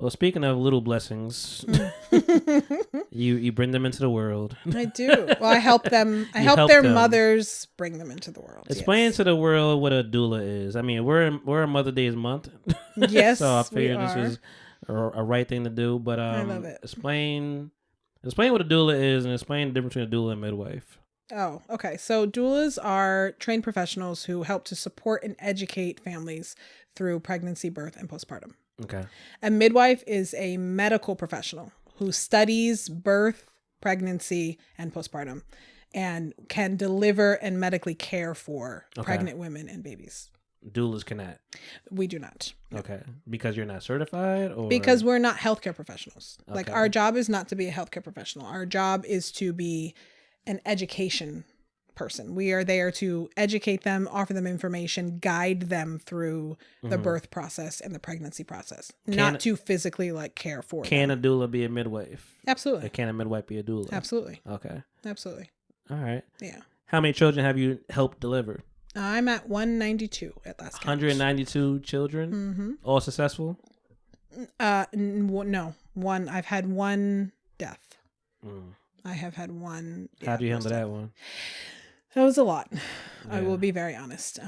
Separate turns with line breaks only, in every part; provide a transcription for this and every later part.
Well, speaking of little blessings, you bring them into the world.
I do. Well, I help them. I
You
help
help
their
them.
mothers bring them into the world.
Explain
yes.
to the world what a doula is. I mean, we're a Mother Days month,
Yes,
so I
we
figured this
are.
was a right thing to do. But
I love it.
explain what a doula is, and explain the difference between a doula and midwife.
Oh, okay. So doulas are trained professionals who help to support and educate families through pregnancy, birth, and postpartum.
Okay.
A midwife is a medical professional who studies birth, pregnancy, and postpartum and can deliver and medically care for pregnant women and babies.
Doulas cannot.
We do not.
Okay. Because you're not certified, or
Because we're not healthcare professionals. Like,
Okay.
our job is not to be a healthcare professional. Our job is to be an education person. We are there to educate them, offer them information, guide them through the birth process and the pregnancy process, not to physically like care for them.
Can a doula be a midwife?
Absolutely.
Or can a midwife be a doula?
Absolutely.
Okay.
Absolutely.
All right.
Yeah.
How many children have you helped deliver?
I'm at 192 at last count.
192 children?
Mm-hmm.
All successful?
No. One. I've had one death.
Mm.
I have had one.
How do you handle that one?
That was a lot.
Yeah.
I will be very honest.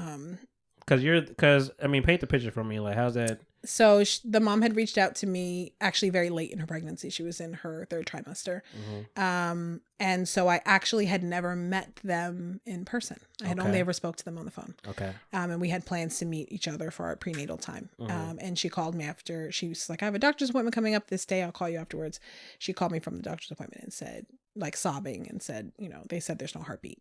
Because I mean, paint the picture for me. Like, how's that?
So the mom had reached out to me actually very late in her pregnancy. She was in her third trimester.
Mm-hmm.
And so I actually had never met them in person. I had only ever spoke to them on the phone.
Okay.
And we had plans to meet each other for our prenatal time.
Mm-hmm.
And she called me after. She was like, I have a doctor's appointment coming up this day. I'll call you afterwards. She called me from the doctor's appointment and said, like, sobbing, and said, they said there's no heartbeat.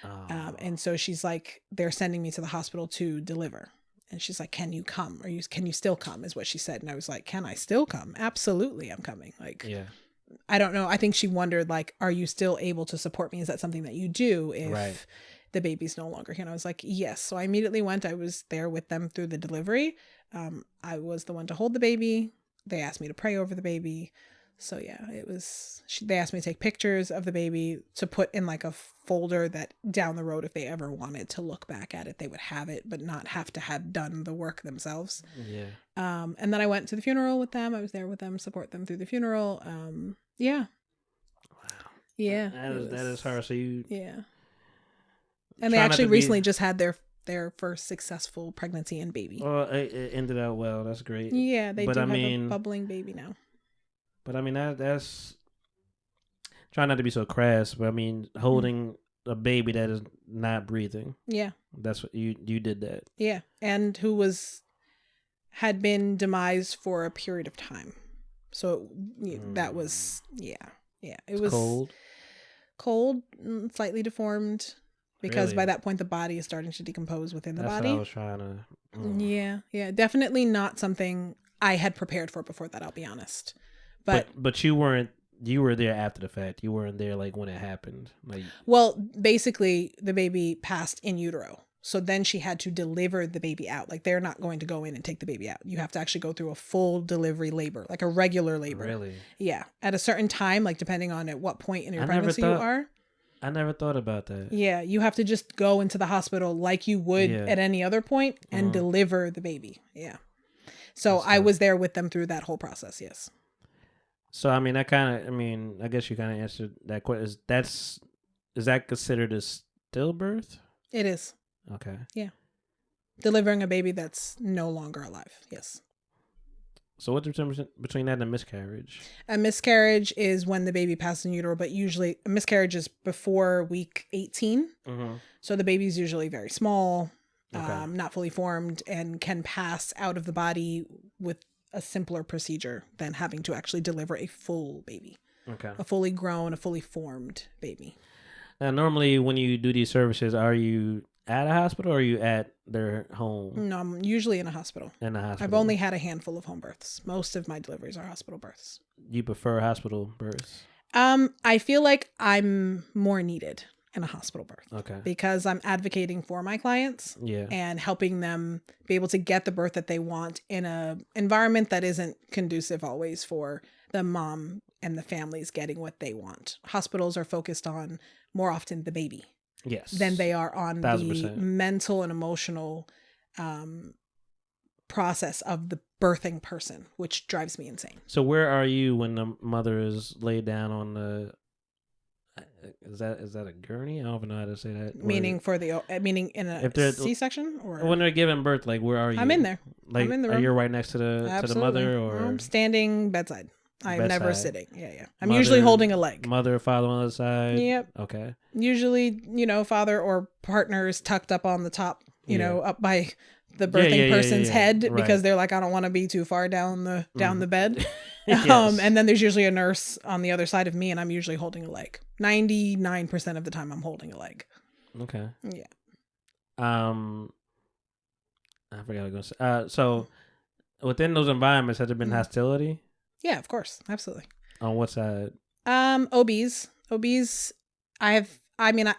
Oh.
And so she's like, they're sending me to the hospital to deliver. And she's like, can you come? Can you still come? Is what she said. And I was like, can I still come? Absolutely, I'm coming. Like,
Yeah.
I don't know. I think she wondered, like, are you still able to support me? Is that something that you do if the baby's no longer here? And I was like, yes. So I immediately went. I was there with them through the delivery. I was the one to hold the baby. They asked me to pray over the baby. So yeah, they asked me to take pictures of the baby to put in like a folder that down the road, if they ever wanted to look back at it, they would have it, but not have to have done the work themselves.
Yeah.
And then I went to the funeral with them. I was there with them, support them through the funeral. Yeah.
Wow.
Yeah.
That is hard. So you.
Yeah. And they actually recently just had their first successful pregnancy and baby.
Well, it ended out well. That's great.
Yeah, they do have a bubbling baby now.
But I mean, that's trying not to be so crass, but I mean, holding a baby that is not breathing.
Yeah.
That's what you did that.
Yeah. And who had been demised for a period of time. So that was, yeah. It was cold, slightly deformed, because by that point the body is starting to decompose within the body.
That's what I was trying to.
Yeah. Definitely not something I had prepared for before that, I'll be honest. But
you were there after the fact. You weren't there like when it happened. Like,
well, basically the baby passed in utero. So then she had to deliver the baby out. Like, they're not going to go in and take the baby out. You have to actually go through a full delivery labor, like a regular labor.
Really?
Yeah. At a certain time, like depending on at what point in your pregnancy you are.
I never thought about that.
Yeah. You have to just go into the hospital like you would at any other point and deliver the baby. Yeah. So I was there with them through that whole process. Yes.
So, I mean, I guess you kind of answered that question. Is that considered a stillbirth?
It is.
Okay.
Yeah. Delivering a baby that's no longer alive. Yes.
So what's the difference between that and a miscarriage? A
miscarriage is when the baby passes in utero, but usually a miscarriage is before week 18. Mm-hmm. So the baby's usually very small, not fully formed, and can pass out of the body with a simpler procedure than having to actually deliver a full baby. Okay. A fully grown, a fully formed baby.
Now, normally when you do these services, are you at a hospital or are you at their home?
No, I'm usually in a hospital.
In a hospital.
I've only had a handful of home births. Most of my deliveries are hospital births.
You prefer hospital births?
I feel like I'm more needed in a hospital birth.
Okay.
Because I'm advocating for my clients and helping them be able to get the birth that they want in a environment that isn't conducive always for the mom and the families getting what they want. Hospitals are focused on more often the baby.
Yes.
Than they are on
1,000%.
the mental and emotional process of the birthing person, which drives me insane.
So where are you when the mother is laid down on the? Is that a gurney? I don't even know how to say that.
Meaning meaning in a C-section, or
when they're giving birth, like where are you?
I'm in there.
Like,
I'm in the room.
Are you right next to the mother, or
I'm standing bedside? I'm never
bedside?
sitting. Yeah. I'm usually holding a leg.
Mother, father on the other side.
Yep.
Okay.
Usually, father or partner is tucked up on the top, up by the birthing person's head, because they're like, I don't want to be too far down the bed.
Yes.
And then there's usually a nurse on the other side of me, and I'm usually holding a leg. 99% of the time I'm holding a leg.
Okay.
Yeah.
I forgot what I was going to say. So within those environments, has there been hostility?
Yeah, of course. Absolutely.
On what side?
OBs.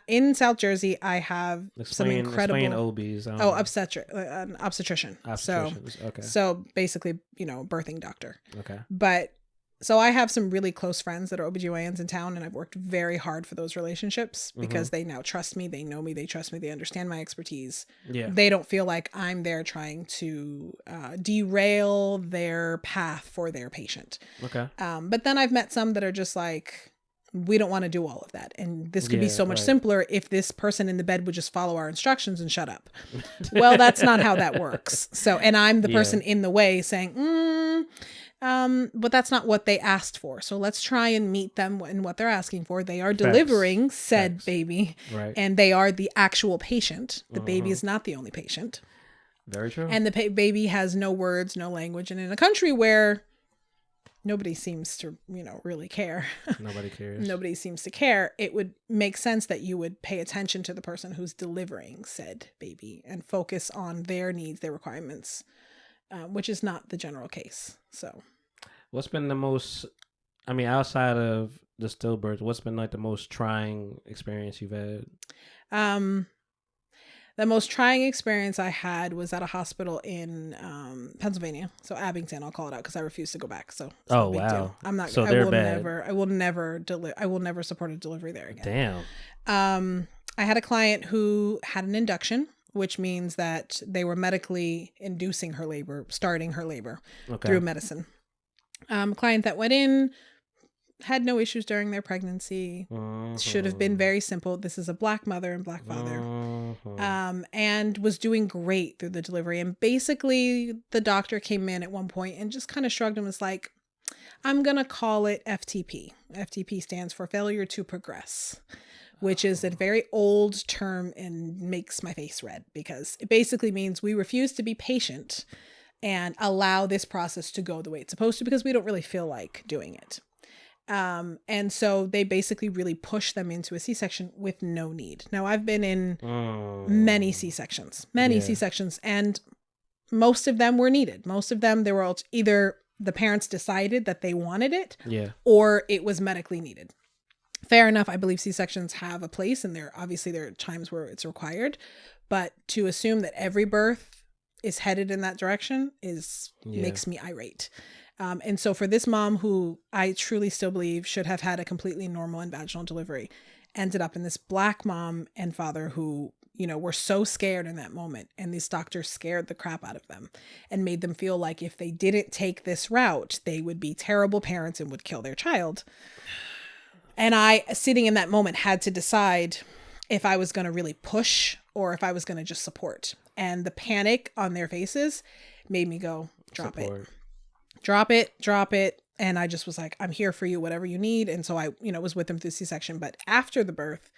In South Jersey, I have some incredible.
Explain OBs.
Obstetrician.
Obstetricians. Okay.
So basically, birthing doctor.
Okay.
But so I have some really close friends that are OBGYNs in town, and I've worked very hard for those relationships because they now trust me. They know me. They trust me. They understand my expertise. Yeah. They don't feel like I'm there trying to derail their path for their patient. Okay. But then I've met some that are just like, we don't want to do all of that. And this could be so much simpler if this person in the bed would just follow our instructions and shut up. Well, that's not how that works. So, and I'm the person in the way saying, but that's not what they asked for. So let's try and meet them in what they're asking for. They are delivering said baby, and they are the actual patient. The baby is not the only patient.
Very true.
And the baby has no words, no language. And in a country where nobody seems to, really care.
Nobody cares.
Nobody seems to care. It would make sense that you would pay attention to the person who's delivering said baby and focus on their needs, their requirements, which is not the general case. So
what's been the most, outside of the stillbirth, what's been like the most trying experience you've had?
The most trying experience I had was at a hospital in Pennsylvania. So Abington, I'll call it out because I refuse to go back. So
wow. Deal.
I'm not.
So
I
they're
will
bad.
I will never support a delivery there again.
Damn.
I had a client who had an induction, which means that they were medically inducing her labor, starting her labor through medicine. A client that went in, had no issues during their pregnancy. Should have been very simple. This is a Black mother and Black father. And was doing great through the delivery. And basically the doctor came in at one point and just kind of shrugged and was like, I'm going to call it FTP. FTP stands for failure to progress, which is a very old term and makes my face red because it basically means we refuse to be patient and allow this process to go the way it's supposed to because we don't really feel like doing it. And so they basically really push them into a C-section with no need. Now I've been in many C-sections, and most of them were needed. Most of them, they were either the parents decided that they wanted it or it was medically needed. Fair enough. I believe C-sections have a place and there are times where it's required, but to assume that every birth is headed in that direction makes me irate. And so for this mom, who I truly still believe should have had a completely normal and vaginal delivery, ended up in this Black mom and father who, were so scared in that moment. And these doctors scared the crap out of them and made them feel like if they didn't take this route, they would be terrible parents and would kill their child. And I, sitting in that moment, had to decide if I was going to really push or if I was going to just support. And the panic on their faces made me go, drop it. And I just was like, I'm here for you, whatever you need. And so I, was with them through C-section. But after the birth,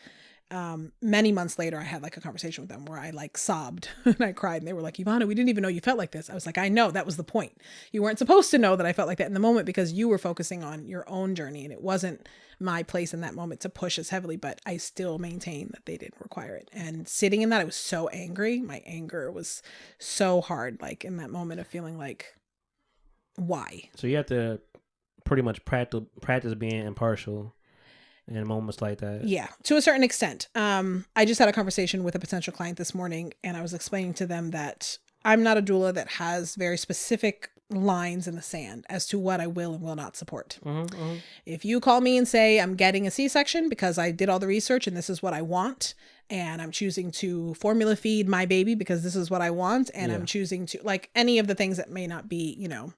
many months later, I had like a conversation with them where I like sobbed and I cried. And they were like, Ivana, we didn't even know you felt like this. I was like, I know, that was the point. You weren't supposed to know that I felt like that in the moment because you were focusing on your own journey. And it wasn't my place in that moment to push as heavily, but I still maintain that they didn't require it. And sitting in that, I was so angry. My anger was so hard, like in that moment of feeling like, why?
So you have to pretty much practice being impartial in moments like that.
Yeah, to a certain extent. I just had a conversation with a potential client this morning, and I was explaining to them that I'm not a doula that has very specific lines in the sand as to what I will and will not support.
Mm-hmm, mm-hmm.
If you call me and say I'm getting a C-section because I did all the research and this is what I want, and I'm choosing to formula feed my baby because this is what I want, and I'm choosing to, like, any of the things that may not be, you know,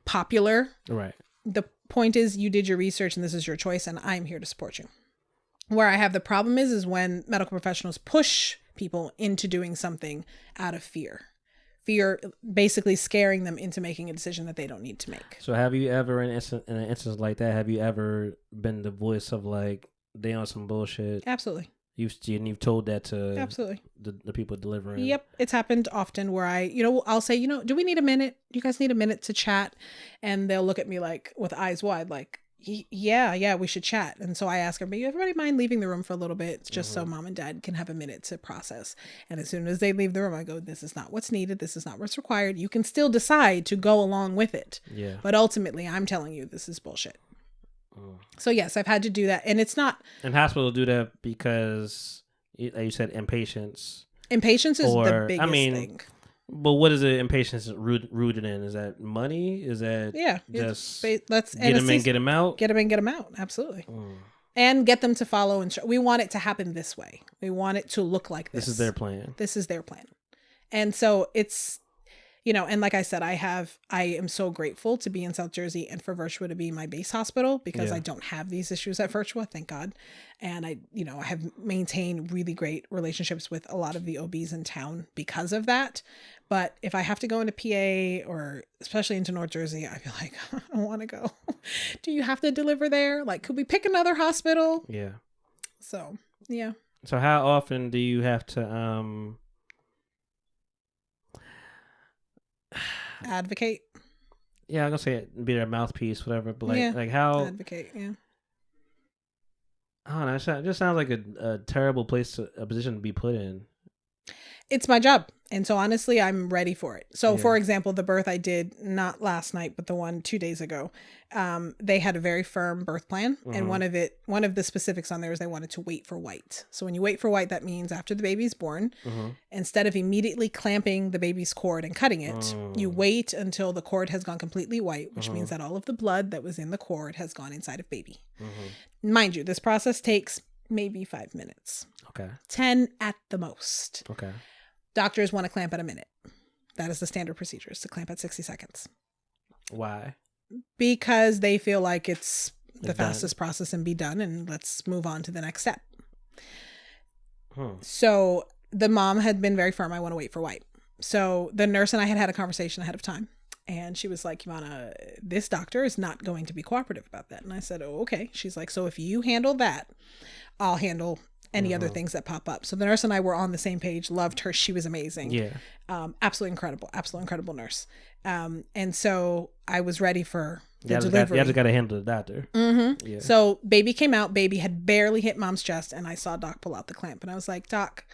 popular.
Right.
The point is you did your research and this is your choice, and I'm here to support you. Where I have the problem is when medical professionals push people into doing something out of fear. Fear basically scaring them into making a decision that they don't need to make.
So have you ever, in an instance like that, have you ever been the voice of, like, they on some bullshit?
Absolutely.
You've told that to
absolutely
the people delivering?
Yep. It's happened often where I'll say, do we need a minute? You guys need a minute to chat? And they'll look at me like with eyes wide, like, yeah, we should chat. And so I ask them, but everybody mind leaving the room for a little bit just so mom and dad can have a minute to process. And as soon as they leave the room, I go, this is not what's needed. This is not what's required. You can still decide to go along with it.
Yeah.
But ultimately, I'm telling you, this is bullshit. So yes, I've had to do that. And it's not.
And hospitals do that because, like you said, impatience.
Impatience is the biggest thing.
But what is the impatience rooted in? Is that money? Is that just
let's
get them in, get them out?
Get them in, get them out. Absolutely. And get them to follow. We want it to happen this way. We want it to look like this.
This is their plan.
This is their plan. And so it's, and like I said, I am so grateful to be in South Jersey and for Virtua to be my base hospital because I don't have these issues at Virtua, thank God. And I have maintained really great relationships with a lot of the OBs in town because of that. But if I have to go into PA or especially into North Jersey, I feel like I don't want to go. Do you have to deliver there? Like, could we pick another hospital?
Yeah.
So, yeah.
So how often do you have to
advocate?
Yeah, I'm gonna say it, be their mouthpiece, whatever. But like how
advocate? Yeah.
I don't know. It just sounds like a terrible a position to be put in.
It's my job. And so honestly, I'm ready for it. So for example, the birth I did not last night, but the one 2 days ago, they had a very firm birth plan. And one of the specifics on there is they wanted to wait for white. So when you wait for white, that means after the baby's born, instead of immediately clamping the baby's cord and cutting it, you wait until the cord has gone completely white, which means that all of the blood that was in the cord has gone inside of baby. Mind you, this process takes maybe 5 minutes.
Okay.
10 at the most.
Okay.
Doctors want to clamp at a minute. That is the standard procedure, is to clamp at 60 seconds.
Why?
Because they feel like it's the fastest process and be done, and let's move on to the next step. So the mom had been very firm. I want to wait for white. So the nurse and I had a conversation ahead of time. And she was like, Ivana, this doctor is not going to be cooperative about that. And I said, oh, okay. She's like, so if you handle that, I'll handle any other things that pop up. So the nurse and I were on the same page, loved her. She was amazing.
Yeah.
Absolutely incredible nurse. And so I was ready for the delivery.
You just got to handle the doctor.
Yeah. So baby came out, baby had barely hit mom's chest, and I saw Doc pull out the clamp. And I was like, Doc,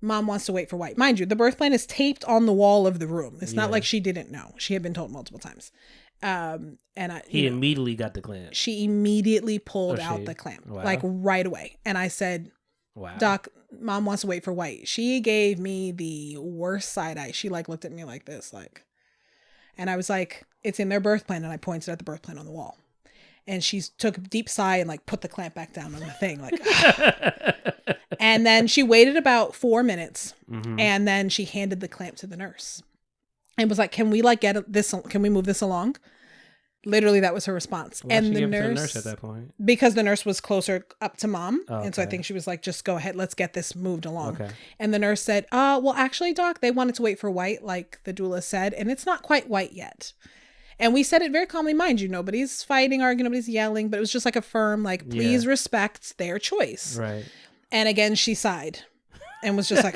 mom wants to wait for white. Mind you, the birth plan is taped on the wall of the room. It's not like she didn't know. She had been told multiple times. He
immediately got the clamp.
She immediately pulled out the clamp, like right away. And I said, wow. Doc, mom wants to wait for white. She gave me the worst side eye. She like looked at me like this, like, and I was like, it's in their birth plan. And I pointed at the birth plan on the wall. And she took a deep sigh and like put the clamp back down on the thing. Like, and then she waited about 4 minutes and then she handed the clamp to the nurse and was like, can we like get this? Can we move this along? Literally, that was her response.
Why
and
the
nurse
at that point,
because the nurse was closer up to mom.
Oh, okay.
And so I think she was like, just go ahead. Let's get this moved along.
Okay.
And the nurse said, well, actually, Doc, they wanted to wait for white, like the doula said, and it's not quite white yet. And we said it very calmly, mind you, nobody's fighting, arguing, nobody's yelling, but it was just like a firm, like, please respect their choice.
Right.
And again, she sighed and was just like,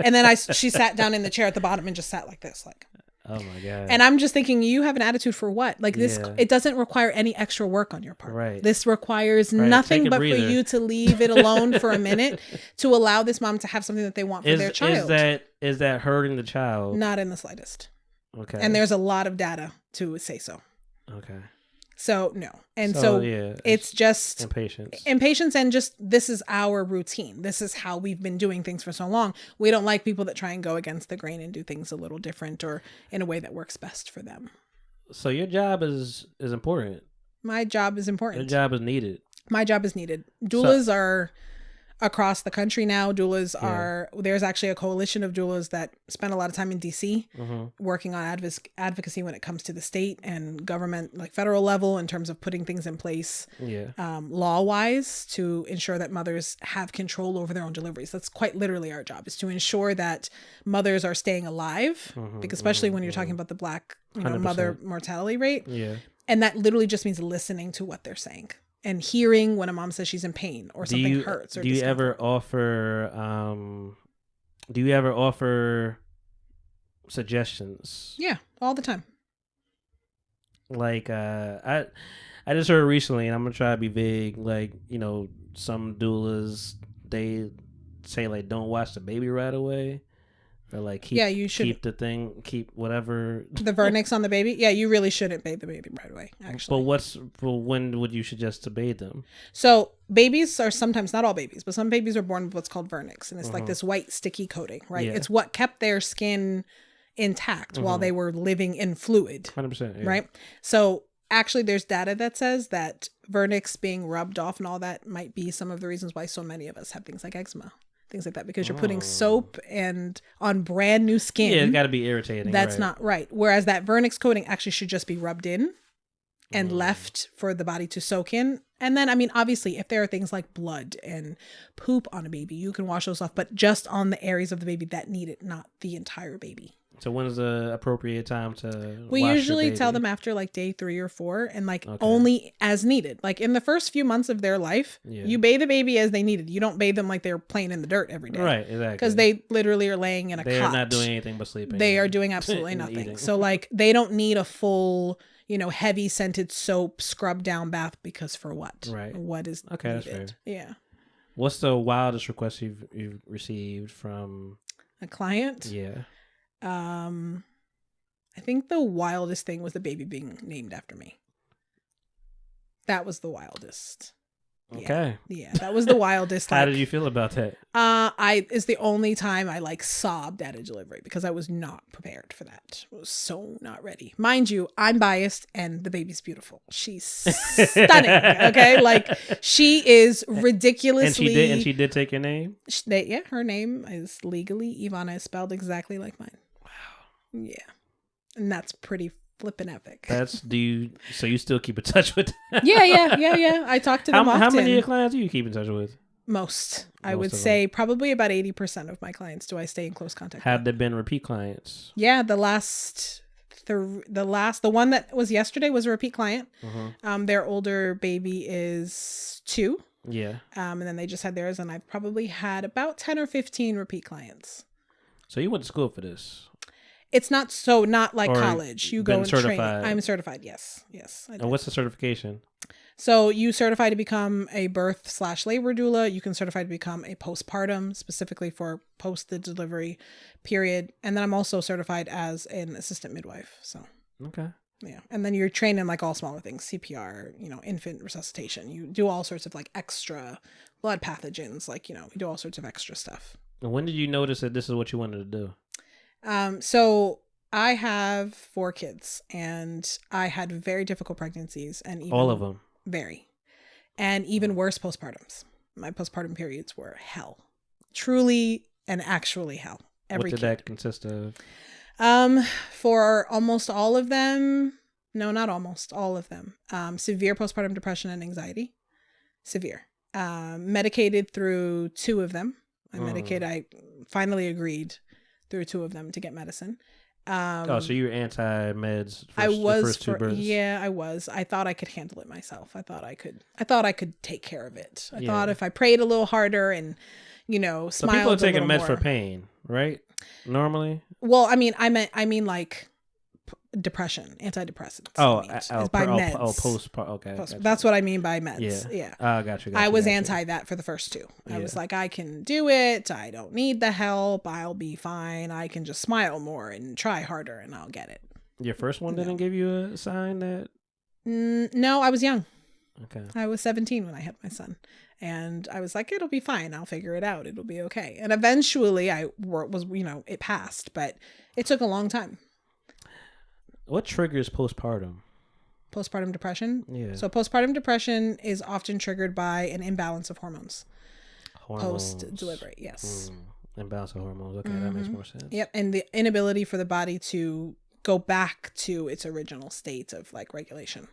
and then she sat down in the chair at the bottom and just sat like this, like,
oh my God.
And I'm just thinking, you have an attitude for what? Like this, it doesn't require any extra work on your part.
Right.
This requires nothing but for you to leave it alone for a minute to allow this mom to have something that they want for their child.
Is that hurting the child?
Not in the slightest.
Okay.
And there's a lot of data to say so.
Okay.
So no. And so
yeah,
it's just
impatience
and just this is our routine. This is how we've been doing things for so long. We don't like people that try and go against the grain and do things a little different or in a way that works best for them.
So your job is important.
My job is important.
Your job is needed.
My job is needed. Doulas are across the country now. Doulas are, there's actually a coalition of doulas that spend a lot of time in DC working on advocacy when it comes to the state and government, like federal level, in terms of putting things in place law wise to ensure that mothers have control over their own deliveries. That's quite literally our job, is to ensure that mothers are staying alive, because especially when you're talking about the Black mother mortality rate.
Yeah.
And that literally just means listening to what they're saying. And hearing when a mom says she's in pain or something hurts. Or
do you ever offer suggestions?
Yeah, all the time.
Like I just heard recently, and I'm gonna try to be vague. Like, some doulas, they say like don't watch the baby right away. Or like keep the thing, keep whatever. The vernix
on the baby? Yeah, you really shouldn't bathe the baby right away, actually.
But when would you suggest to bathe them?
So babies are sometimes, not all babies, but some babies are born with what's called vernix. And it's like this white sticky coating, right? Yeah. It's what kept their skin intact while they were living in fluid.
100%. Yeah.
Right? So actually there's data that says that vernix being rubbed off and all that might be some of the reasons why so many of us have things like eczema. Things like that, because you're putting soap and on brand new skin.
Yeah, it's got to be irritating.
That's not right. Whereas that vernix coating actually should just be rubbed in and left for the body to soak in. And then, I mean, obviously, if there are things like blood and poop on a baby, you can wash those off, but just on the areas of the baby that need it, not the entire baby.
So when is the appropriate time to
We
wash
usually
your baby?
tell them after like day 3 or 4, and like only as needed. Like in the first few months of their life, you bathe the baby as they needed. You don't bathe them like they're playing in the dirt every day.
Right, exactly.
Because they literally are laying in a cot.
They're not doing anything but sleeping.
They are doing absolutely nothing. So like they don't need a full, heavy scented soap scrub down bath, because for what?
Right.
What is
okay?
needed?
That's fair.
Yeah.
What's the wildest request you've received from
a client?
Yeah.
I think the wildest thing was the baby being named after me. That was the wildest.
Okay.
Yeah, that was the wildest.
How did you feel about that?
It's the only time I like sobbed at a delivery, because I was not prepared for that. I was so not ready. Mind you, I'm biased and the baby's beautiful. She's stunning. Okay, like she is ridiculously.
And she did take your name.
Her name is legally Ivana, is spelled exactly like mine. Wow. Yeah, and that's pretty flipping epic.
So you still keep in touch with them?
Yeah. I talk to them often.
How many of your clients do you keep in touch with?
Most. I would say probably about 80% of my clients do I stay in close contact with.
Have there been repeat clients?
Yeah, the one that was yesterday was a repeat client. Their older baby is 2.
Yeah.
And then they just had theirs, and I've probably had about 10 or 15 repeat clients.
So you went to school for this?
It's not like college. You go and train. I'm certified. Yes.
And what's the certification?
So you certify to become a birth/labor doula. You can certify to become a postpartum, specifically for post the delivery period. And then I'm also certified as an assistant midwife. So
okay.
Yeah. And then you're trained in like all smaller things, CPR, infant resuscitation. You do all sorts of like extra blood pathogens, like, we do all sorts of extra stuff.
And when did you notice that this is what you wanted to do?
So I have 4 kids, and I had very difficult pregnancies, and even
all of them
very, and even worse postpartums. My postpartum periods were hell, truly and actually hell.
What did that consist of?
For almost all of them, no, not almost all of them, severe postpartum depression and anxiety, severe, medicated through 2 of them. I finally agreed through 2 of them to get medicine.
So you were anti-meds
I was
the first 2 births?
Yeah, I was. I thought I could handle it myself. I thought I could take care of it. I thought if I prayed a little harder and, smiled
so people are taking meds
more.
for pain, right? Normally?
Well, I mean like depression, antidepressants. By meds.
Okay. Gotcha.
That's what I mean by meds. Yeah.
Got you.
I was anti that for the first 2. I was like, I can do it. I don't need the help. I'll be fine. I can just smile more and try harder, and I'll get it.
Your first one didn't give you a sign that
No, I was young.
Okay.
I was 17 when I had my son. And I was like, it'll be fine. I'll figure it out. It'll be okay. And eventually it passed, but it took a long time.
What triggers postpartum?
Postpartum depression?
Yeah.
So postpartum depression is often triggered by an imbalance of hormones. Post-delivery, yes.
Imbalance of hormones. Okay, that makes more sense.
Yep, and the inability for the body to go back to its original state of like regulation.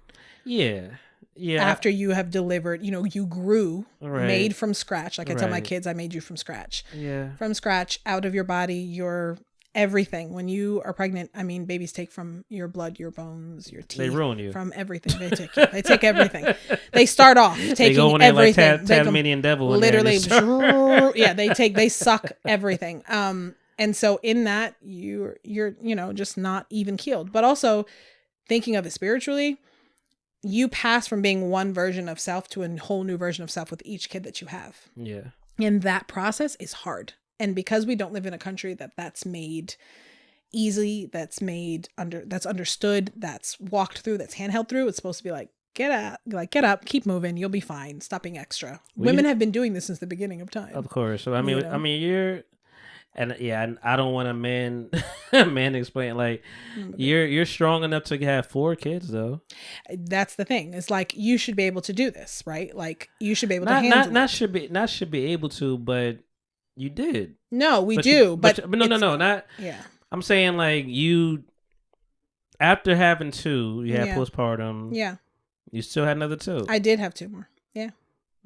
Yeah. Yeah.
After you have delivered, you grew, made from scratch. Like I tell my
Right.
kids, I made you from scratch.
Yeah.
From scratch, out of your body, your everything. When you are pregnant, I mean, babies take from your blood, your bones, your teeth.
They ruin you.
From everything. They take everything. They start off taking
they go in
everything.
Like Tasmanian devil.
Literally,
yeah.
they suck everything. And so in that, you're just not even keeled. But also thinking of it spiritually, you pass from being one version of self to a whole new version of self with each kid that you have.
Yeah.
And that process is hard. And because we don't live in a country that's made easy, that's understood, that's walked through, that's handheld through, it's supposed to be like, get up, keep moving, you'll be fine, stop being extra. Women have been doing this since the beginning of time.
Of course. So I mean, you're, and yeah, I don't want a man explain like you're strong enough to have 4 kids though.
That's the thing. It's like you should be able to do this, right? Like you should be able to handle it.
Not should be able to, but you did.
No, we do, but
no, not.
Yeah.
I'm saying like you, after having 2, you had postpartum.
Yeah.
You still had another 2.
I did have 2 more. Yeah.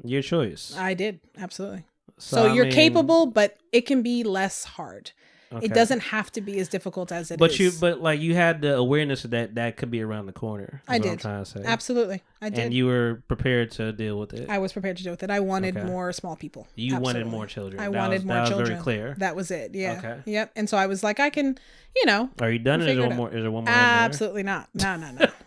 Your choice.
I did. Absolutely. So you're capable, but it can be less hard. Okay. It doesn't have to be as difficult as it is.
But like you had the awareness that could be around the corner.
I did.
What I'm trying to say.
Absolutely. I did.
And you were prepared to deal with it.
I was prepared to deal with it. I wanted more small people.
You wanted more children.
I wanted more children.
That was very clear.
That was it. Yeah.
Okay.
Yep. And so I was like, I can,
Are you done? Is there one more?
Absolutely not. No.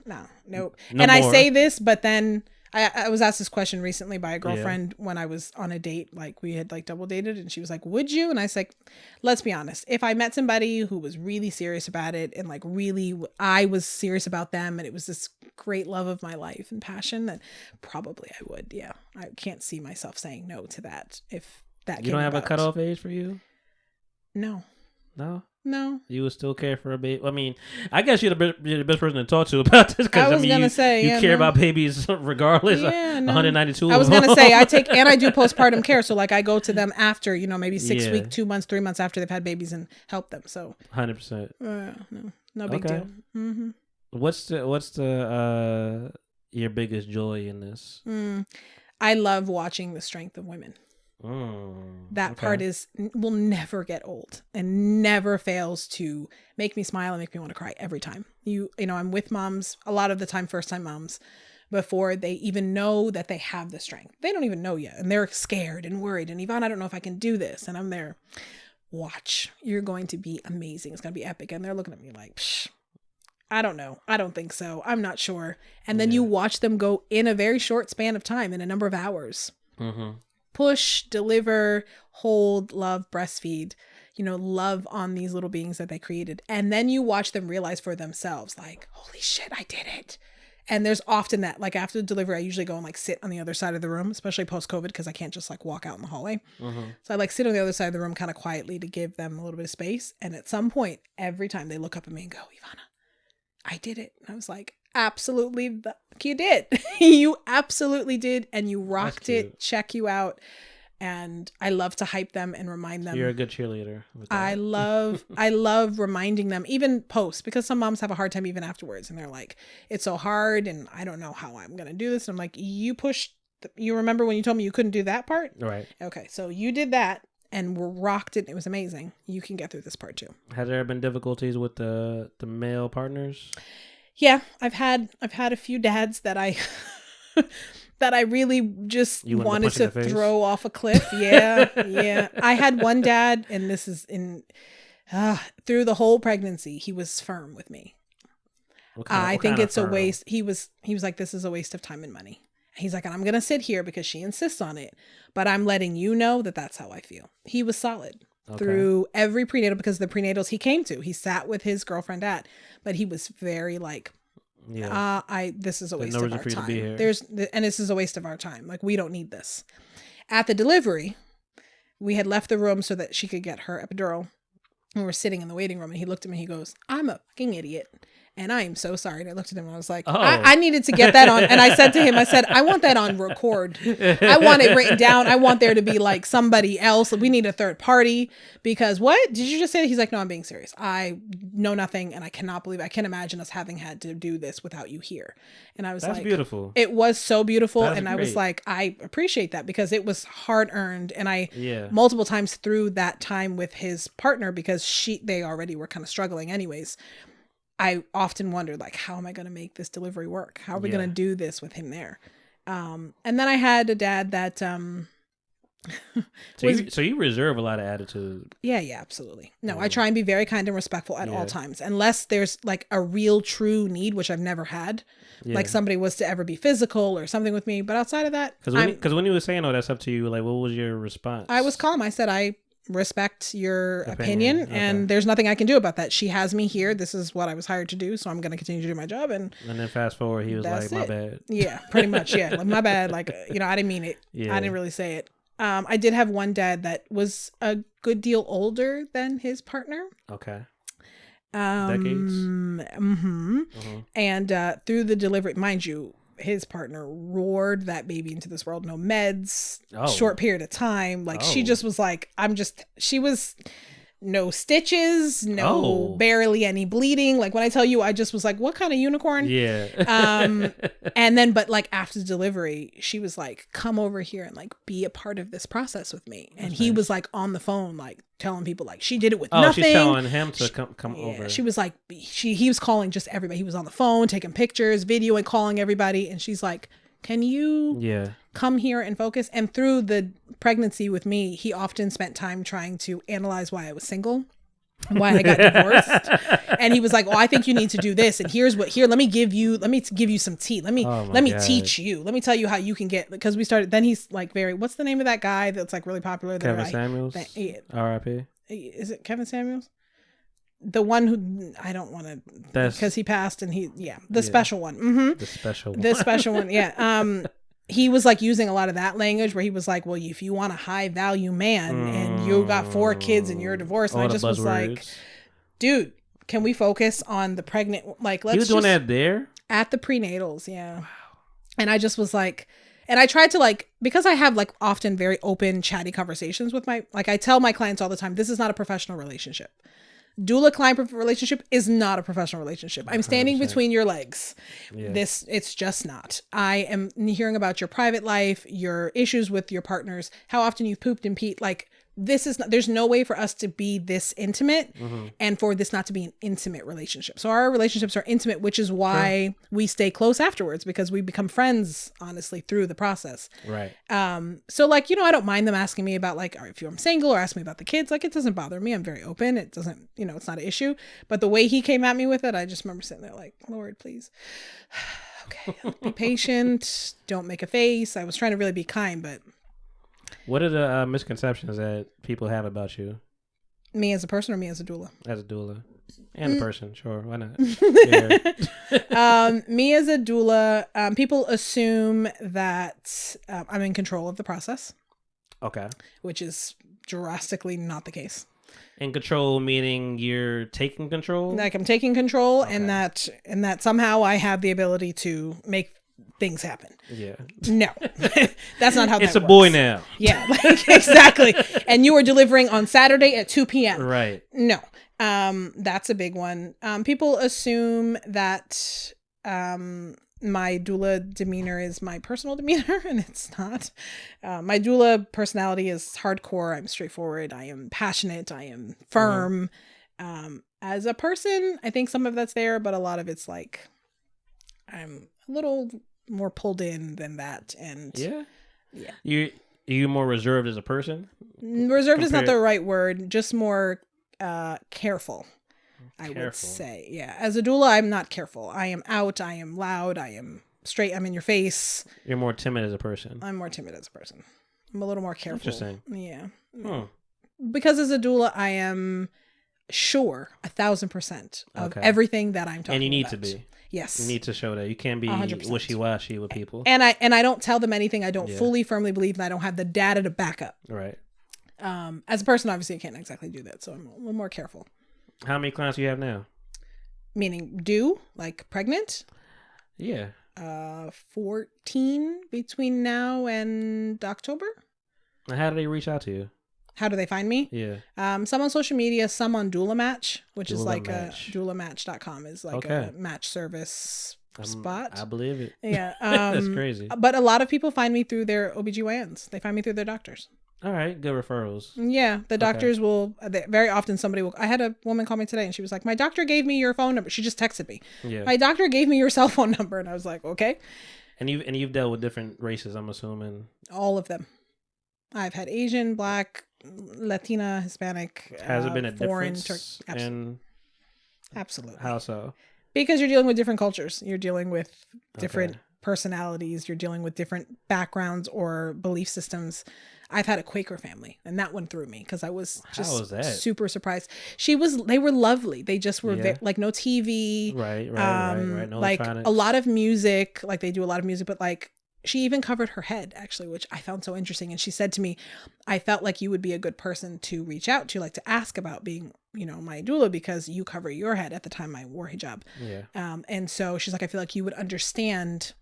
Nope.
No
and
more.
I say this, but then I was asked this question recently by a girlfriend when I was on a date, like we had like double dated, and she was like, would you? And I was like, let's be honest. If I met somebody who was really serious about it and like really I was serious about them and it was this great love of my life and passion, then probably I would. Yeah. I can't see myself saying no to that if that
You don't have a cutoff age for you?
No.
No. You would still care for a baby? I mean, I guess you're the best person to talk to about this because I mean, you care about babies regardless.
Yeah,
192.
I was gonna say I do postpartum care, so like I go to them after maybe 6 weeks, 2 months, 3 months after they've had babies and help them. So
100%.
No big deal. Mm-hmm.
What's the your biggest joy in this?
I love watching the strength of women. That part will never get old and never fails to make me smile and make me want to cry every time. I'm with moms a lot of the time, first time moms, before they even know that they have the strength. They don't even know yet. And they're scared and worried. And Yvonne, I don't know if I can do this. And I'm there. Watch. You're going to be amazing. It's going to be epic. And they're looking at me like, psh, I don't know. I don't think so. I'm not sure. And then you watch them go in a very short span of time, in a number of hours. Push, deliver, hold, love, breastfeed, love on these little beings that they created. And then you watch them realize for themselves, like, holy shit, I did it. And there's often that, like after delivery, I usually go and like sit on the other side of the room, especially post-COVID, because I can't just like walk out in the hallway. So I like sit on the other side of the room kind of quietly to give them a little bit of space. And at some point, every time they look up at me and go, Ivana, I did it. And I was like, absolutely, you did. You absolutely did. And you rocked it. Check you out. And I love to hype them and remind them.
You're a good cheerleader.
I love reminding them, even post, because some moms have a hard time even afterwards. And they're like, it's so hard. And I don't know how I'm going to do this. And I'm like, you remember when you told me you couldn't do that part?
Right.
Okay. So you did that and rocked it. It was amazing. You can get through this part too.
Has there been difficulties with the male partners?
Yeah, I've had a few dads that I that I really just wanted to throw off a cliff. Yeah. I had one dad, and this is through the whole pregnancy, he was firm with me. I think it's a waste. He was like, this is a waste of time and money. He's like, and I'm going to sit here because she insists on it, but I'm letting you know that that's how I feel. He was solid. Through every prenatal, because the prenatals he came to, he sat with his girlfriend at, but he was very like,
Yeah.
This is a
There's
waste
no
of
reason
our
for you to
time.
be here.
And this is a waste of our time. Like, we don't need this. At the delivery, we had left the room so that she could get her epidural. And we were sitting in the waiting room, and he looked at me, he goes, "I'm a fucking idiot. And I am so sorry." And I looked at him and I was like, I needed to get that on. And I said to him, I want that on record. I want it written down. I want there to be like somebody else. We need a third party, because what did you just say? He's like, "No, I'm being serious. I know nothing. And I cannot believe, I can't imagine us having had to do this without you here." And I was
That's
like,
beautiful.
It was so beautiful.
That's
and I
great.
was like, I appreciate that, because it was hard earned. And I
Yeah.
multiple times through that time with his partner, because they already were kind of struggling anyways, I often wondered, like, how am I going to make this delivery work? How are we going to do this with him there? And then I had a dad that,
so you reserve a lot of attitude.
Yeah, absolutely. No, I try and be very kind and respectful at all times, unless there's like a real true need, which I've never had. Like somebody was to ever be physical or something with me. But outside of that,
because when you were saying all that stuff to you, like, what was your response?
I was calm. I said, I respect your opinion, and there's nothing I can do about that. She has me here. This is what I was hired to do, so I'm going to continue to do my job. And
then fast forward, he was like, "My bad."
Yeah, pretty much. Yeah, like, my bad. Like, I didn't mean it. I didn't really say it. I did have one dad that was a good deal older than his partner.
Okay.
Decades. Mm-hmm. And through the delivery, mind you, his partner roared that baby into this world. No meds, short period of time. Like, she just was like, she was no stitches, barely any bleeding. Like, when I tell you, I just was like, what kind of unicorn?
Yeah.
And then, but like after delivery, she was like, "Come over here and like be a part of this process with me." And he was like on the phone, like telling people like she did it with nothing.
She's telling him to come over.
She was like, he was calling just everybody. He was on the phone, taking pictures, video, and calling everybody. And she's like, "Can you come here and focus?" And through the pregnancy with me, he often spent time trying to analyze why I was single, why I got divorced. And he was like, "Oh, I think you need to do this. And let me give you some tea. Let me teach you. Let me tell you how you can get," because we started, then he's like what's the name of that guy that's like really popular?
Kevin Samuels? R.I.P.
Is it Kevin Samuels? The one who, I don't want to, because he passed, and the special one. Mm-hmm. The special one. Yeah. He was like using a lot of that language where he was like, "Well, if you want a high value man and you got 4 kids and you're divorced," and I just was like, "Dude, can we focus on the pregnant?" Like, let's. He was doing that there at the prenatals. Yeah. Wow. And I just was like, and I tried to like, because I have like often very open, chatty conversations with I tell my clients all the time, this is not a professional relationship. Doula-client relationship is not a professional relationship. I'm standing 100%. Between your legs. Yeah. It's just not. I am hearing about your private life, your issues with your partners, how often you've pooped and peed. Like, this is not, there's no way for us to be this intimate and for this not to be an intimate relationship. So our relationships are intimate, which is why we stay close afterwards, because we become friends, honestly, through the process. Right. So like, I don't mind them asking me about like, if I'm single, or ask me about the kids. Like, it doesn't bother me. I'm very open. It doesn't, it's not an issue. But the way he came at me with it, I just remember sitting there like, "Lord, please. Okay, be patient. Don't make a face." I was trying to really be kind, but.
What are the misconceptions that people have about you?
Me as a person, or me as a doula?
As a doula. And a person, sure. Why not?
Me as a doula, people assume that I'm in control of the process. Okay. Which is drastically not the case.
In control meaning you're taking control?
Like, I'm taking control, and that somehow I have the ability to make things happen. Yeah. No, that's not how
it's
that works.
A boy now.
Yeah, like, exactly. And you are delivering on Saturday at 2 p.m. Right. No, that's a big one. People assume that my doula demeanor is my personal demeanor, and it's not. My doula personality is hardcore. I'm straightforward. I am passionate. I am firm. As a person, I think some of that's there, but a lot of it's like I'm a little more pulled in than that. And
you're more reserved as a person?
Reserved is not the right word, just more careful, I would say. Yeah, as a doula, I'm not careful. I am out, I am loud, I am straight, I'm in your face.
You're more timid as a person.
I'm more timid as a person. I'm a little more careful.
Interesting.
Yeah. Because as a doula, I am sure 1,000% of everything that I'm talking about.
And you need to be.
Yes.
You need to show that. You can't be
100%.
wishy-washy with people.
And I don't tell them anything I don't fully firmly believe, and I don't have the data to back up.
Right.
As a person, obviously, I can't exactly do that, so I'm a little more careful.
How many clients do you have now?
Meaning due, like pregnant?
Yeah.
14 between now and October.
And how do they reach out to you?
How do they find me?
Yeah.
Some on social media, some on Doula Match, which is like
Match.
doulamatch.com is like a match service spot.
I believe it.
Yeah.
That's crazy.
But a lot of people find me through their OBGYNs. They find me through their doctors.
All right. Good referrals.
Yeah. The doctors will, very often somebody will, I had a woman call me today and she was like, my doctor gave me your phone number. She just texted me.
Yeah.
My doctor gave me your cell phone number. And I was like, okay.
And you've dealt with different races, I'm assuming.
All of them. I've had Asian, Black, Latina, Hispanic,
Has it been a
foreign,
difference?
Absolutely.
How so?
Because you're dealing with different cultures. You're dealing with different personalities. You're dealing with different backgrounds or belief systems. I've had a Quaker family, and that one threw me because I was just super surprised. They were lovely. They just were like no TV.
Right. No
like
electronics.
a lot of music. Like they do a lot of music, but like she even covered her head actually, which I found so interesting. And she said to me, I felt like you would be a good person to reach out to, like to ask about being, my doula because you cover your head. At the time I wore hijab.
Yeah.
And so she's like, I feel like you would understand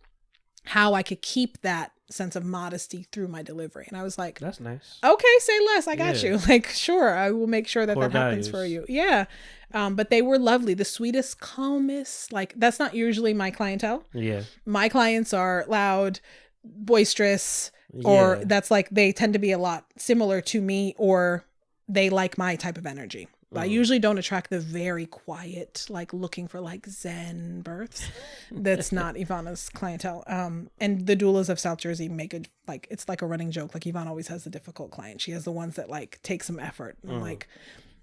how I could keep that sense of modesty through my delivery. And I was like,
that's nice.
Okay, say less. I got you. Like, sure. I will make sure that happens for you. Yeah. But they were lovely. The sweetest, calmest, like that's not usually my clientele.
Yeah.
My clients are loud, boisterous, or that's like, they tend to be a lot similar to me, or they like my type of energy. I usually don't attract the very quiet, like looking for like Zen births. That's not Ivana's clientele. And the doulas of South Jersey make it like, it's like a running joke. Like Ivana always has the difficult client. She has the ones that like take some effort. And like,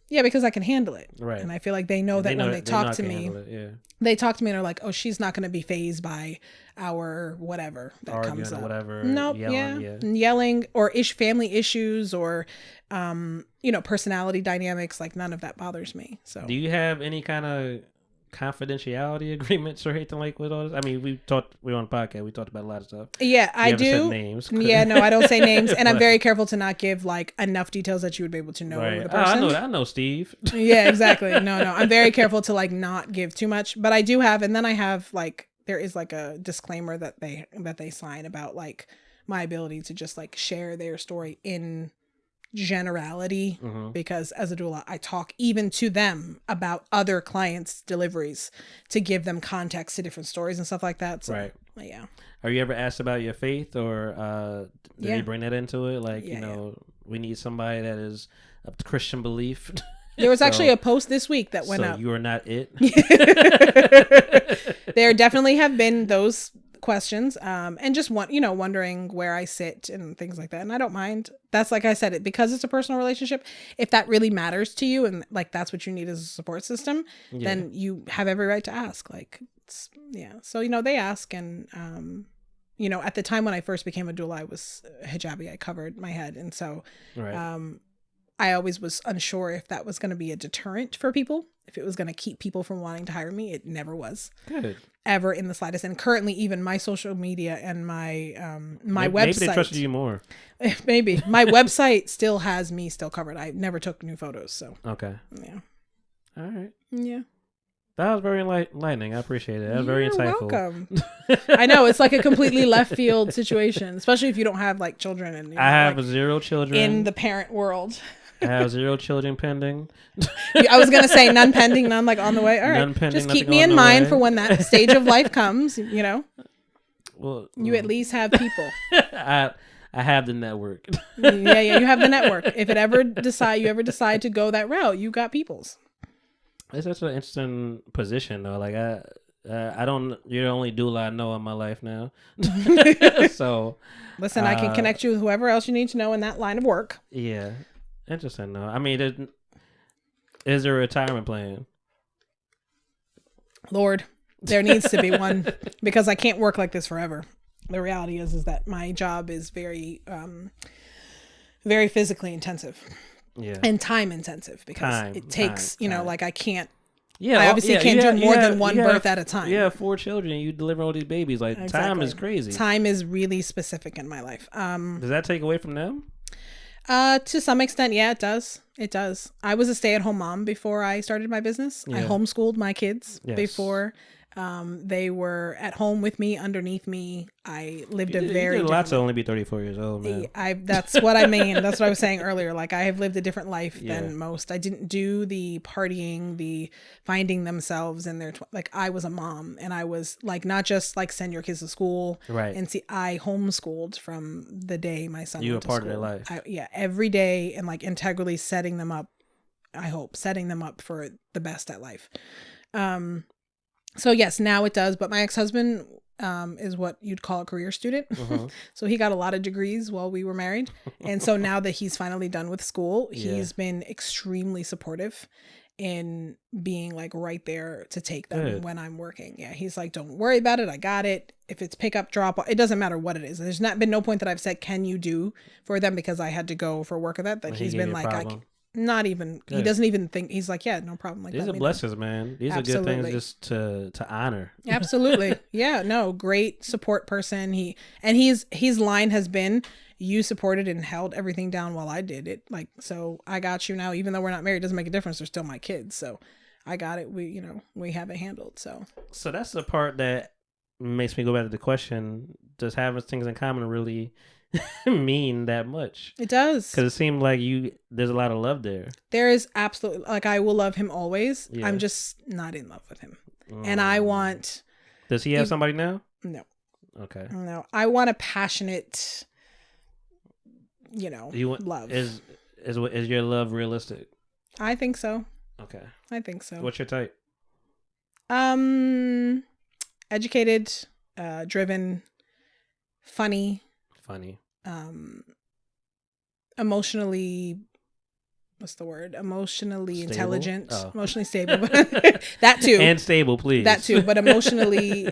yeah, because I can handle it.
Right.
And I feel like they know that when they talk to me, they talk to me and are like, oh, she's not going to be fazed by our whatever that
arguing
comes up.
Or whatever.
Nope. Yelling or family issues or, personality dynamics. Like none of that bothers me. So
do you have any kind of confidentiality agreements or anything like with all this? I mean, we're on a podcast. We talked about a lot of stuff.
Yeah, I do.
Said names.
Yeah, no, I don't say names, and I'm very careful to not give like enough details that you would be able to know the person.
I know Steve.
Yeah, exactly. No, I'm very careful to like not give too much, but I do have, and then I have like there is like a disclaimer that they sign about like my ability to just like share their story in generality, because as a doula I talk even to them about other clients' deliveries to give them context to different stories and stuff like that. So, yeah.
Are you ever asked about your faith, or did you bring that into it? Like, we need somebody that is of Christian belief.
There was actually a post this week that went up.
You are not it.
There definitely have been those questions, and just wondering where I sit and things like that. And I don't mind. That's like I said, it because it's a personal relationship. If that really matters to you and like that's what you need as a support system, then you have every right to ask. Like, so they ask, and at the time when I first became a doula, I was hijabi. I covered my head, and so I always was unsure if that was going to be a deterrent for people, if it was going to keep people from wanting to hire me. It never was. Good. Ever in the slightest. And currently, even my social media and my website. Maybe they trusted
you more.
Maybe. My website still has me still covered. I never took new photos. So.
Okay.
Yeah.
All right.
Yeah.
That was very enlightening. I appreciate it. That was very insightful.
Welcome. I know. It's like a completely left field situation, especially if you don't have like children. And
I have 0 children.
In the parent world.
I have 0 children pending.
I was going to say none pending, none like on the way. All right.
None pending,
just keep me in mind for when that stage of life comes,
Well,
you at least have people.
I have the network.
Yeah, you have the network. If you ever decide to go that route, you got peoples.
It's such an interesting position though. Like I don't. You're the only doula I know in my life now. So
listen, I can connect you with whoever else you need to know in that line of work.
Yeah. Interesting though. I mean, is there a retirement plan?
Lord, there needs to be one, because I can't work like this forever. The reality is that my job is very, very physically intensive, and time intensive, because it takes, like I can't
Yeah,
I obviously can't do more than one birth at a time.
Yeah, 4 children. You deliver all these babies. Like
exactly.
Time is crazy.
Time is really specific in my life.
Does that take away from them?
To some extent, yeah, it does. It does. I was a stay-at-home mom before I started my business. I homeschooled my kids before. They were at home with me, underneath me. I lived a very
you did a lot to only be 34 years old, man.
That's what I mean. That's what I was saying earlier. Like, I have lived a different life than most. I didn't do the partying, the finding themselves in their like, I was a mom, and I was like, not just like send your kids to school,
right?
And see, I homeschooled from the day my son went to
part
school.
of their life.
Every day, and like integrally setting them up. I hope setting them up for the best at life. So yes, now it does. But my ex-husband is what you'd call a career student. So he got a lot of degrees while we were married. And so now that he's finally done with school, he's been extremely supportive in being like right there to take them when I'm working. Yeah, he's like, don't worry about it. I got it. If it's pick up, drop off, it doesn't matter what it is. There's not been no point that I've said, can you do for them because I had to go for work of that he's been like, not even good. He doesn't even think. He's like, yeah, no problem. Like,
these are blessings, man. These are good things just to honor.
Absolutely. Yeah, no, great support person. His line has been, you supported and held everything down while I did it. Like, so I got you now, even though we're not married, it doesn't make a difference. They're still my kids. So I got it. We have it handled. So
that's the part that makes me go back to the question, does having things in common really mean that much?
It does,
because it seemed like there's a lot of love there.
There is absolutely, like, I will love him always. I'm just not in love with him. And I want,
does he have somebody now?
No.
Okay.
No, I want a passionate, love.
Is your love realistic?
I think so.
Okay.
I think so.
What's your type?
Educated, driven, funny, emotionally, what's the word? Emotionally stable? Intelligent, emotionally stable, that too.
And stable, please.
That too, but emotionally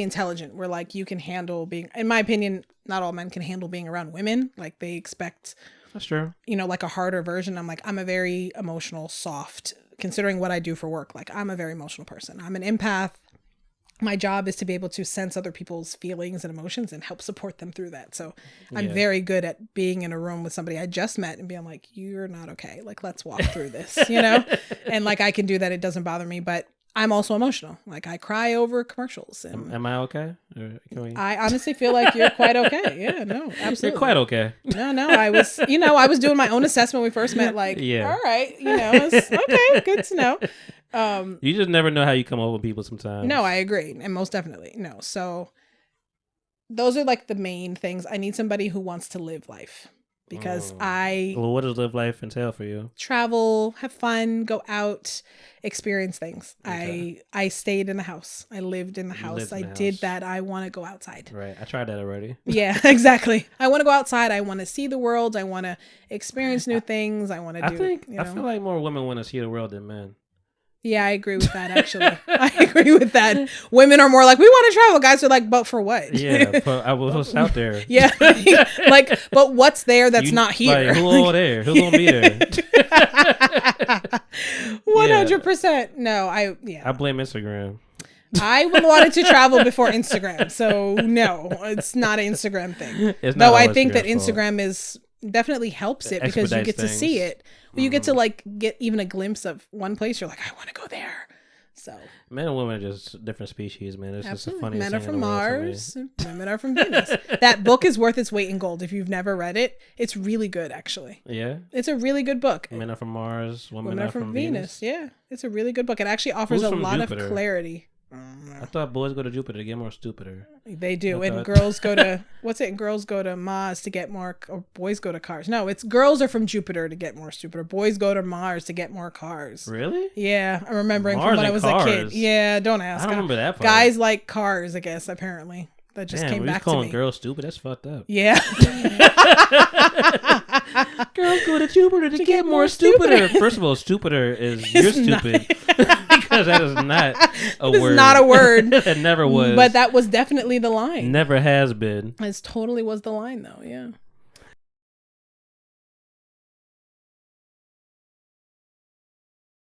intelligent, where like you can handle being, in my opinion, not all men can handle being around women. Like, they expect,
that's true,
like a harder version. I'm like, I'm a very emotional, soft, considering what I do for work. Like, I'm a very emotional person. I'm an empath. My job is to be able to sense other people's feelings and emotions and help support them through that. So I'm very good at being in a room with somebody I just met and being like, you're not okay. Like, let's walk through this, and like, I can do that. It doesn't bother me, but I'm also emotional. Like, I cry over commercials. And
am I okay?
I honestly feel like you're quite okay. Yeah, no, absolutely.
You're quite okay.
No, I was, I was doing my own assessment when we first met. Like, all right, it's okay, good to know.
You just never know how you come up with people sometimes.
No, I agree. And most definitely. No. So those are like the main things. I need somebody who wants to live life, because
well, what does live life entail for you?
Travel, have fun, go out, experience things. Okay. I stayed in the house. I lived in the house. I did that. I want to go outside.
Right. I tried that already.
Yeah, exactly. I want to go outside. I want to see the world. I want to experience new things. I want to do.
I feel like more women want to see the world than men.
Yeah, I agree with that, actually. I agree with that. Women are more like, we want to travel. Guys are like, but for what?
Yeah, but what's out there?
Yeah, like, but what's there that's not here?
Like, who's all there? Who's going to be there?
100%. No, I
blame Instagram.
I wanted to travel before Instagram, so no, it's not an Instagram thing. Though I think that Instagram is definitely helps it because you get to see it. Well, you get to like get even a glimpse of one place. You're like, I want to go there. So
men and women are just different species, man. It's just the funniest
Men
thing
are from Mars, women are from Venus. That book is worth its weight in gold. If you've never read it, it's really good, actually.
Yeah,
it's a really good book.
Men are from Mars, women are from Venus.
Yeah, it's a really good book. It actually offers a lot of clarity.
I thought boys go to Jupiter to get more stupider.
They do. And girls go to, girls go to Mars to get more, or boys go to cars. No, it's girls are from Jupiter to get more stupider. Boys go to Mars to get more cars.
Really?
Yeah. I'm remembering from when I was a kid. Yeah, don't ask.
I don't remember that part.
Guys like cars, I guess, apparently. That just came back to me.
Calling girls stupid? That's fucked up.
Yeah.
Girls go to Jupiter to get more stupider. First of all, stupider is you're stupid. Because that is not a word.
It's not a word.
It never was.
But that was definitely the line.
Never has been.
It totally was the line, though. Yeah.